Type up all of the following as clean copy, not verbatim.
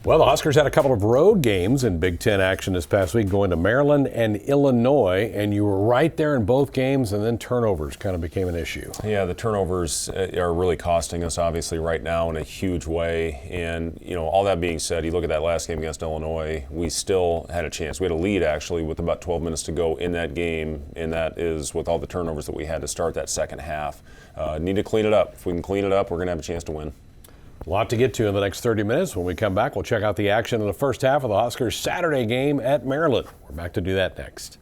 Well, the Huskers had a couple of road games in Big Ten action this past week, going to Maryland and Illinois, and you were right there in both games, and then turnovers kind of became an issue. Yeah, the turnovers are really costing us, obviously, right now in a huge way. And, all that being said, you look at that last game against Illinois, we still had a chance. We had a lead, actually, with about 12 minutes to go in that game, and that is with all the turnovers that we had to start that second half. Need to clean it up. If we can clean it up, we're going to have a chance to win. A lot to get to in the next 30 minutes. When we come back, we'll check out the action in the first half of the Huskers Saturday game at Maryland. We're back to do that next.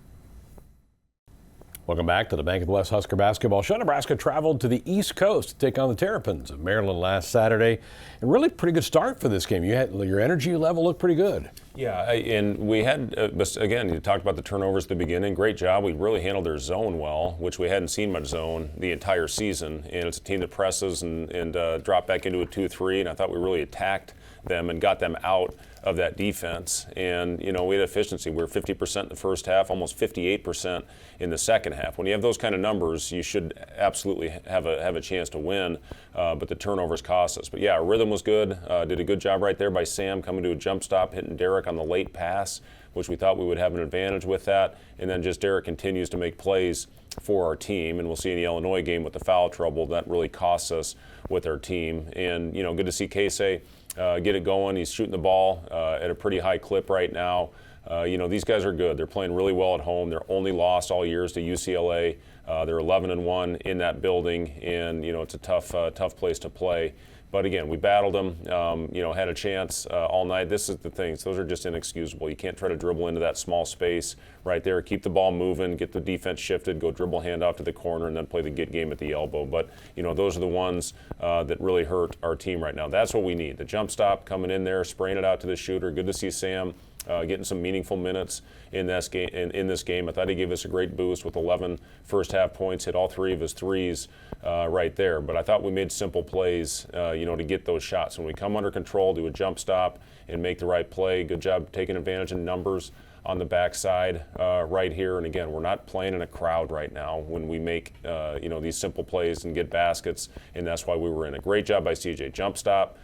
Welcome back to the Bank of the West Husker Basketball Show. Nebraska traveled to the East Coast to take on the Terrapins of Maryland last Saturday. And really pretty good start for this game. Your energy level looked pretty good. Yeah, and we had, again, you talked about the turnovers at the beginning. Great job. We really handled their zone well, which we hadn't seen much zone the entire season. And it's a team that presses and drop back into a 2-3. And I thought we really attacked them and got them out of that defense. And, we had efficiency. We were 50% in the first half, almost 58% in the second half. When you have those kind of numbers, you should absolutely have a chance to win. But the turnovers cost us. But, yeah, our rhythm was good. Did a good job right there by Sam coming to a jump stop, hitting Derek on the late pass, which we thought we would have an advantage with that. And then just Derek continues to make plays for our team. And we'll see in the Illinois game with the foul trouble, that really costs us with our team. And, good to see Casey get it going. He's shooting the ball at a pretty high clip right now. These guys are good. They're playing really well at home. Their only loss all year is to UCLA. They're 11-1 in that building, and it's a tough place to play. But again, we battled them. Had a chance all night. This is the thing. Those are just inexcusable. You can't try to dribble into that small space right there. Keep the ball moving. Get the defense shifted. Go dribble handoff to the corner, and then play the get game at the elbow. But those are the ones that really hurt our team right now. That's what we need. The jump stop, coming in there, spraying it out to the shooter. Good to see Sam getting some meaningful minutes in this game. I thought he gave us a great boost with 11 first-half points, hit all 3 of his threes right there. But I thought we made simple plays, to get those shots. When we come under control, do a jump stop and make the right play. Good job taking advantage of numbers on the backside right here. And again, we're not playing in a crowd right now when we make these simple plays and get baskets, and that's why we were in. A great job by CJ. Jump stop.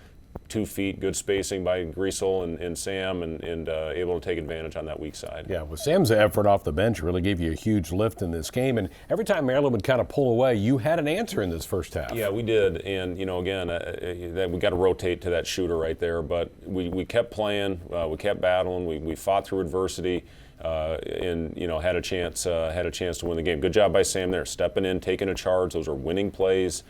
2 feet, good spacing by Griesel and Sam, and able to take advantage on that weak side. Yeah, with Sam's effort off the bench, really gave you a huge lift in this game. And every time Maryland would kind of pull away, you had an answer in this first half. Yeah, we did. And, again, we got to rotate to that shooter right there. But we kept playing. We kept battling. We fought through adversity. And had a chance to win the game. Good job by Sam there, stepping in, taking a charge. Those are winning plays.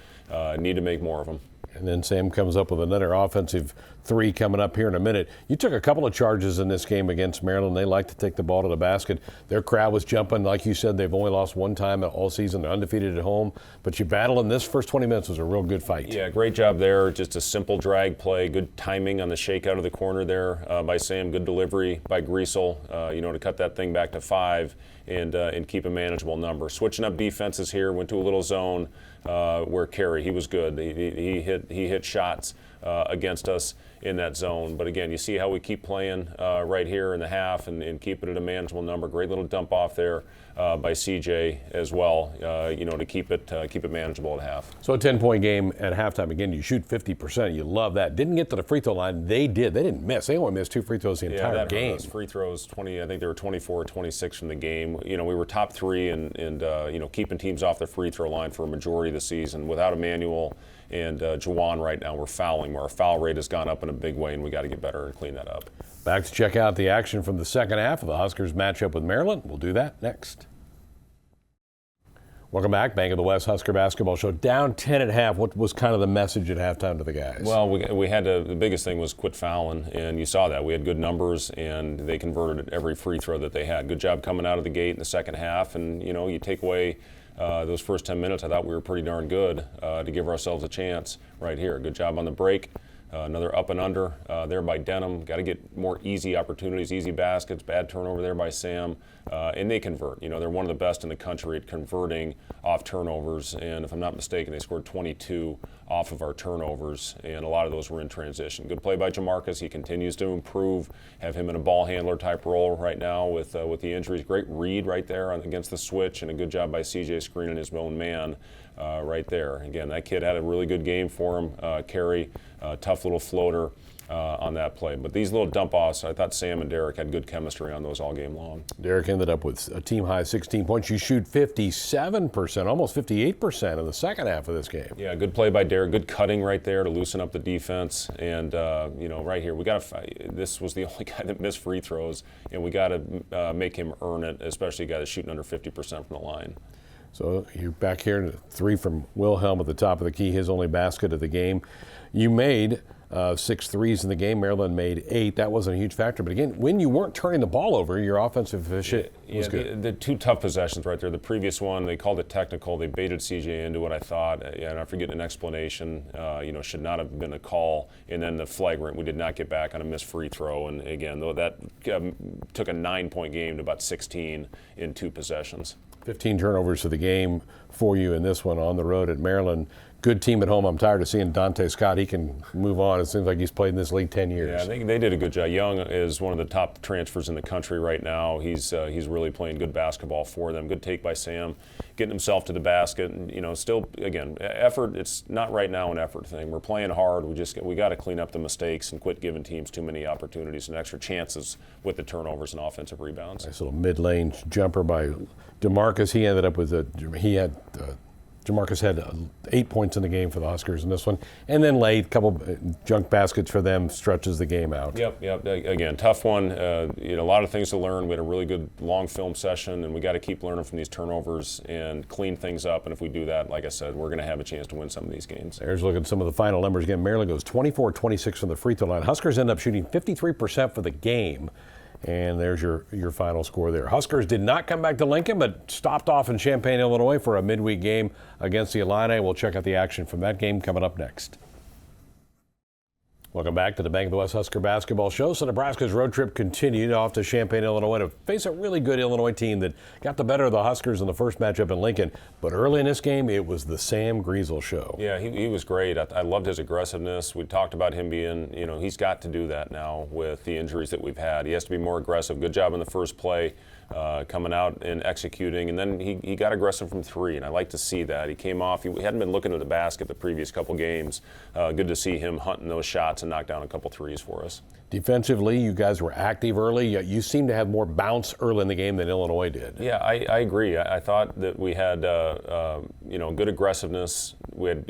Need to make more of them. And then Sam comes up with another offensive 3 coming up here in a minute. You took a couple of charges in this game against Maryland. They like to take the ball to the basket. Their crowd was jumping. Like you said, they've only lost 1 time all season. They're undefeated at home. But you battled, and this first 20 minutes was a real good fight. Yeah, great job there. Just a simple drag play. Good timing on the shake out of the corner there by Sam. Good delivery by Griesel, to cut that thing back to 5 and keep a manageable number. Switching up defenses here. Went to a little zone where Carey, he was good. He hit shots against us in that zone. But again, you see how we keep playing right here in the half and keep it at a manageable number. Great little dump off there by CJ as well, to keep it manageable at half. So a 10-point game at halftime. Again, you shoot 50%. You love that. Didn't get to the free throw line. They did. They didn't miss. They only missed 2 free throws the entire game. Those free throws, 20. I think they were 24 or 26 from the game. We were top 3 and keeping teams off the free throw line for a majority of the season. Without Emmanuel and Juwan right now, we're fouling. Our foul rate has gone up in a big way, and we got to get better and clean that up. Back to check out the action from the second half of the Huskers matchup with Maryland. We'll do that next. Welcome back. Bank of the West Husker Basketball Show. Down 10 at half. What was kind of the message at halftime to the guys? Well, we had to, the biggest thing was quit fouling, and you saw that. We had good numbers, and they converted every free throw that they had. Good job coming out of the gate in the second half, and, you take away those first 10 minutes. I thought we were pretty darn good to give ourselves a chance right here. Good job on the break. Another up and under there by Denham. Got to get more easy opportunities, easy baskets. Bad turnover there by Sam. And they convert. They're one of the best in the country at converting off turnovers. And if I'm not mistaken, they scored 22 off of our turnovers. And a lot of those were in transition. Good play by Jamarcus. He continues to improve. Have him in a ball handler type role right now with the injuries. Great read right there against the switch. And a good job by CJ screening his own man right there. Again, that kid had a really good game for him. Carey, tough little floater. on that play. But these little dump-offs, I thought Sam and Derek had good chemistry on those all game long. Derek ended up with a team-high 16 points. You shoot 57%, almost 58% in the second half of this game. Yeah, good play by Derek. Good cutting right there to loosen up the defense. And, right here, this was the only guy that missed free throws, and we got to make him earn it, especially a guy that's shooting under 50% from the line. So you're back here, 3 from Wilhelm at the top of the key, his only basket of the game. You made 6 threes in the game. Maryland made 8. That wasn't a huge factor. But again, when you weren't turning the ball over, your offensive efficiency was good. The 2 tough possessions right there. The previous one, they called it technical. They baited CJ into what I thought, and after getting an explanation, should not have been a call. And then the flagrant, we did not get back on a missed free throw. And again, though that took a 9-point game to about 16 in 2 possessions. 15 turnovers for the game for you in this one on the road at Maryland. Good team at home. I'm tired of seeing Dante Scott. He can move on. It seems like he's played in this league 10 years. Yeah, I think they did a good job. Young is one of the top transfers in the country right now. He's really playing good basketball for them. Good take by Sam, getting himself to the basket. And, still, again, effort. It's not right now an effort thing. We're playing hard. We got to clean up the mistakes and quit giving teams too many opportunities and extra chances with the turnovers and offensive rebounds. Nice little mid-lane jumper by DeMarcus. He ended up with Jamarcus had 8 points in the game for the Huskers in this one, and then late, a couple junk baskets for them, stretches the game out. Yep. Again, tough one. A lot of things to learn. We had a really good long film session, and we got to keep learning from these turnovers and clean things up. And if we do that, like I said, we're going to have a chance to win some of these games. There's looking at some of the final numbers again. Maryland goes 24-26 from the free throw line. Huskers end up shooting 53% for the game. And there's your final score there. Huskers did not come back to Lincoln, but stopped off in Champaign, Illinois for a midweek game against the Illini. We'll check out the action from that game coming up next. Welcome back to the Bank of the West Husker Basketball Show. So Nebraska's road trip continued off to Champaign, Illinois to face a really good Illinois team that got the better of the Huskers in the first matchup in Lincoln. But early in this game, it was the Sam Griesel show. Yeah, he was great. I loved his aggressiveness. We talked about him being, he's got to do that now with the injuries that we've had. He has to be more aggressive. Good job in the first play. Coming out and executing, and then he got aggressive from 3, and I like to see that. He came off, he hadn't been looking at the basket the previous couple games. Good to see him hunting those shots and knock down a couple threes for us. Defensively, you guys were active early. You seem to have more bounce early in the game than Illinois did. Yeah, I agree. I thought that we had good aggressiveness. We had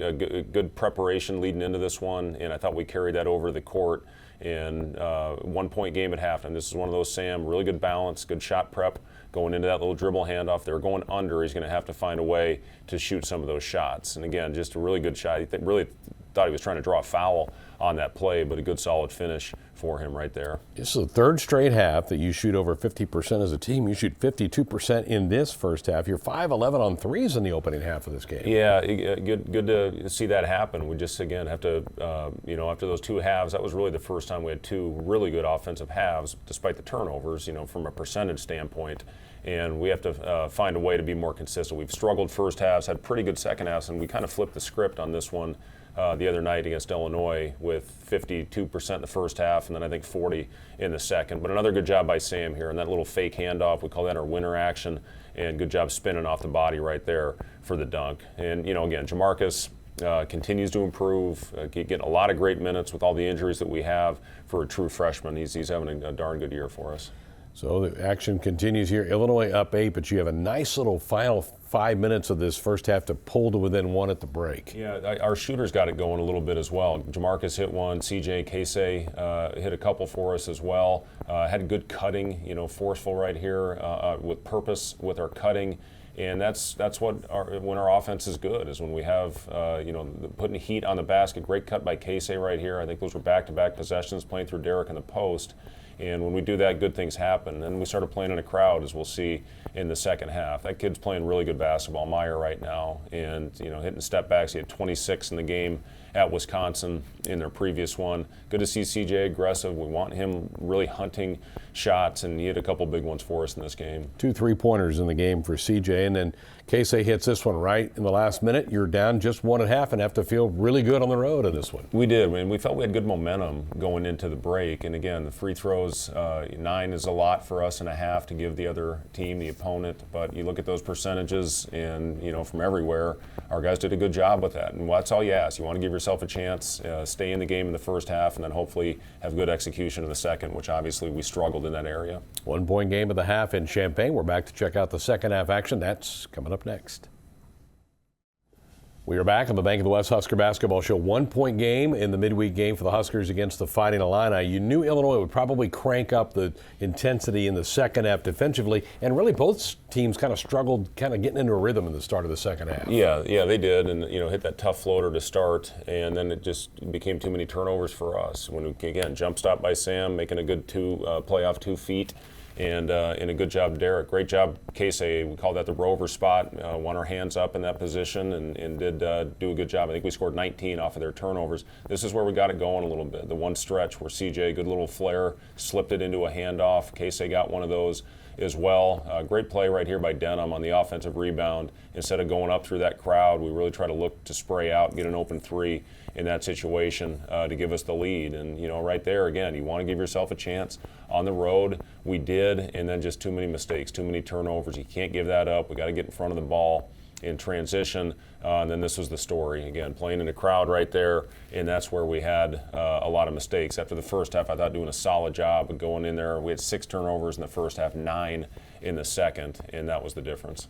good preparation leading into this one, and I thought we carried that over the court. In 1-point game at halftime. This is one of those, Sam, really good balance, good shot prep going into that little dribble handoff. They were going under. He's going to have to find a way to shoot some of those shots. And again, just a really good shot. He really thought he was trying to draw a foul on that play, but a good solid finish for him right there. This is the third straight half that you shoot over 50% as a team. You shoot 52% in this first half. You're 5-11 on threes in the opening half of this game. Yeah, good to see that happen. We just, again, have to, after those 2 halves, that was really the first time we had 2 really good offensive halves, despite the turnovers, from a percentage standpoint. And we have to find a way to be more consistent. We've struggled first halves, had pretty good second halves, and we kind of flipped the script on this one the other night against Illinois with 52% in the first half and then I think 40 in the second. But another good job by Sam here, and that little fake handoff, we call that our winner action, and good job spinning off the body right there for the dunk. And, again, Jamarcus continues to improve, getting a lot of great minutes with all the injuries that we have for a true freshman. He's having a darn good year for us. So the action continues here. Illinois up 8, but you have a nice little final 5 minutes of this first half to pull to within 1 at the break. Yeah, our shooters got it going a little bit as well. Jamarcus hit one. CJ Casey hit a couple for us as well. Had good cutting, forceful right here with purpose with our cutting. And that's what when our offense is good, is when we have putting heat on the basket. Great cut by Casey right here. I think those were back-to-back possessions playing through Derek in the post. And when we do that, good things happen. And we started playing in a crowd, as we'll see in the second half. That kid's playing really good basketball, Meyer, right now. And, hitting step backs. He had 26 in the game at Wisconsin in their previous one. Good to see CJ aggressive. We want him really hunting shots, and he hit a couple big ones for us in this game. 2 3-pointers in the game for CJ, and then Casey hits this one right in the last minute. You're down just 1 1/2 and have to feel really good on the road in this one. We did, and we felt we had good momentum going into the break. And again, the free throws, 9 is a lot for us and a half to give the other team, the opponent. But you look at those percentages, and from everywhere, our guys did a good job with that. And that's all you ask. You want to give yourself a chance, stay in the game in the first half, and then hopefully have good execution in the second, which obviously we struggled in that area. 1 point game of the half in Champaign. We're back to check out the second half action. That's coming up next. We are back on the Bank of the West Husker Basketball Show. 1 point game in the midweek game for the Huskers against the Fighting Illini. You knew Illinois would probably crank up the intensity in the second half defensively, and really both teams kind of struggled getting into a rhythm in the start of the second half. Yeah, they did, and hit that tough floater to start, and then it just became too many turnovers for us. When we, again, jump stop by Sam, making a good play off 2 feet. And a good job, Derek. Great job, Casey. We call that the rover spot. Won our hands up in that position and did do a good job. I think we scored 19 off of their turnovers. This is where we got it going a little bit. The one stretch where CJ, good little flare, slipped it into a handoff. Casey got one of those as well. Great play right here by Denham on the offensive rebound. Instead of going up through that crowd, we really try to look to spray out and get an open three in that situation to give us the lead. And, right there, again, you want to give yourself a chance on the road. We did, and then just too many mistakes, too many turnovers. You can't give that up. We got to get in front of the ball in transition. And then this was the story. Again, playing in the crowd right there, and that's where we had a lot of mistakes. After the first half, I thought doing a solid job of going in there. We had 6 turnovers in the first half, 9 in the second, and that was the difference.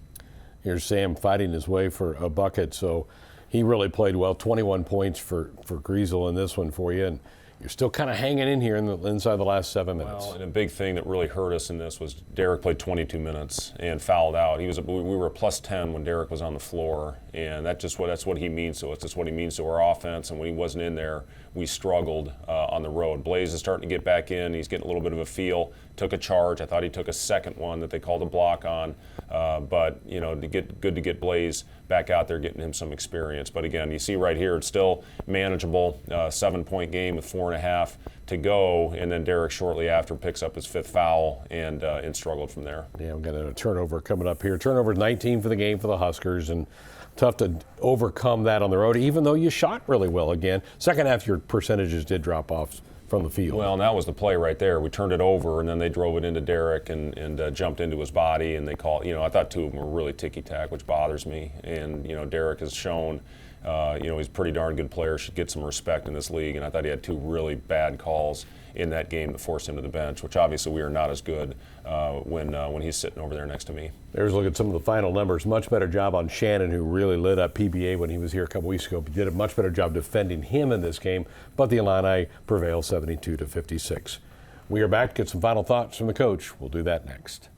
Here's Sam fighting his way for a bucket, so he really played well. 21 points for Griesel in this one for you, and you're still kind of hanging in here inside the last 7 minutes. Well, and a big thing that really hurt us in this was Derek played 22 minutes and fouled out. We were a plus 10 when Derek was on the floor, and that's what he means to us. That's what he means to our offense. And when he wasn't in there, we struggled on the road. Blaze is starting to get back in. He's getting a little bit of a feel. Took a charge. I thought he took a second one that they called a block on. But good to get Blaze back out there, getting him some experience. But again, you see right here, it's still manageable. 7-point game with 4.5 to go, and then Derek shortly after picks up his 5th foul and struggled from there. Yeah, we've got a turnover coming up here. Turnover 19 for the game for the Huskers, and tough to overcome that on the road, even though you shot really well again. Second half, your percentages did drop off from the field. Well, and that was the play right there. We turned it over, and then they drove it into Derek and jumped into his body, and they called. I thought 2 of them were really ticky-tack, which bothers me. And, Derek has shown, he's a pretty darn good player, should get some respect in this league, and I thought he had 2 really bad calls in that game that forced him to the bench, which obviously we are not as good when he's sitting over there next to me. There's a look at some of the final numbers. Much better job on Shannon, who really lit up PBA when he was here a couple weeks ago. He did a much better job defending him in this game, but the Illini prevail 72-56. We are back to get some final thoughts from the coach. We'll do that next.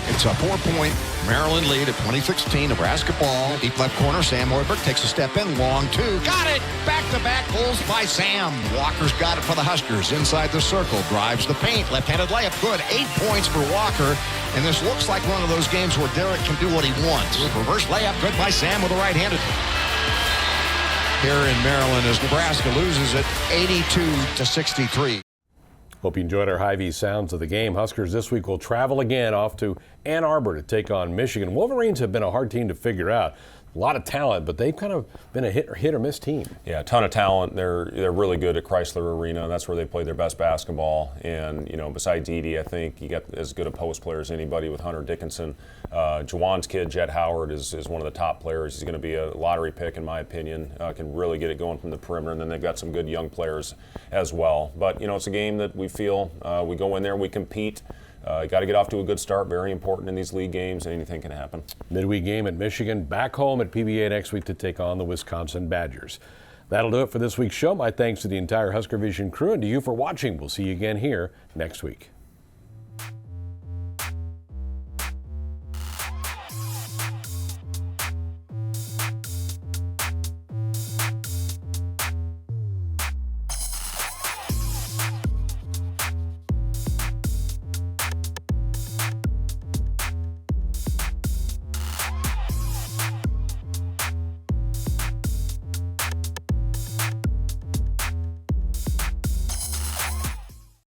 It's a 4-point Maryland lead at 2016. Nebraska ball. Deep left corner. Sam Hoiberg takes a step in. Long 2. Got it. Back-to-back goals by Sam. Walker's got it for the Huskers. Inside the circle. Drives the paint. Left-handed layup. Good. 8 points for Walker. And this looks like one of those games where Derek can do what he wants. Reverse layup. Good by Sam with a right-handed. Here in Maryland as Nebraska loses it 82-63. Hope you enjoyed our Hy-Vee sounds of the game. Huskers this week will travel again off to Ann Arbor to take on Michigan. Wolverines have been a hard team to figure out. A lot of talent, but they've kind of been a hit or miss team. Yeah, a ton of talent. They're really good at Chrysler Arena. That's where they play their best basketball. And besides Edey, I think you got as good a post player as anybody with Hunter Dickinson. Juwan's kid, Jet Howard, is one of the top players. He's going to be a lottery pick, in my opinion. Can really get it going from the perimeter. And then they've got some good young players as well. But it's a game that we feel we go in there, we compete. You got to get off to a good start. Very important in these league games. Anything can happen. Midweek game at Michigan. Back home at PBA next week to take on the Wisconsin Badgers. That'll do it for this week's show. My thanks to the entire Husker Vision crew and to you for watching. We'll see you again here next week.